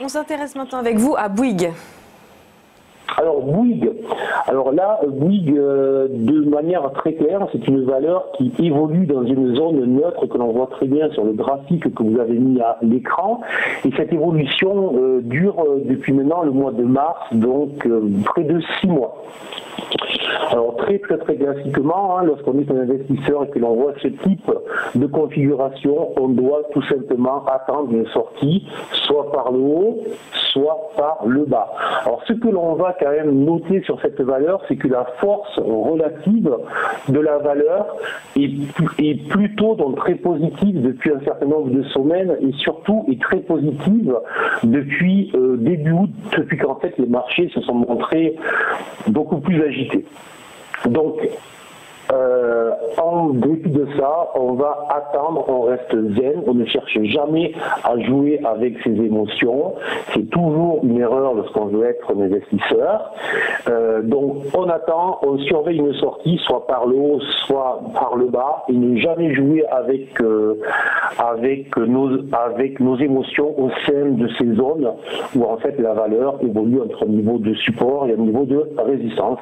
On s'intéresse maintenant avec vous à Bouygues. Alors Bouygues, Bouygues, de manière très claire, c'est une valeur qui évolue dans une zone neutre que l'on voit très bien sur le graphique que vous avez mis à l'écran. Et cette évolution dure depuis maintenant le mois de mars, donc près de 6 mois. Alors très classiquement, lorsqu'on est un investisseur et que l'on voit ce type de configuration, on doit tout simplement attendre une sortie, soit par le haut, soit par le bas. Alors ce que l'on va quand même noter sur cette valeur, c'est que la force relative de la valeur est plutôt donc très positive depuis un certain nombre de semaines et surtout est très positive depuis début août, depuis qu'en fait les marchés se sont montrés beaucoup plus agités. Donc, en dépit de ça, on va attendre, on reste zen, on ne cherche jamais à jouer avec ses émotions. C'est toujours une erreur lorsqu'on veut être un investisseur. Donc, on attend, on surveille une sortie, soit par le haut, soit par le bas, et ne jamais jouer avec nos émotions au sein de ces zones où en fait la valeur évolue entre un niveau de support et un niveau de résistance.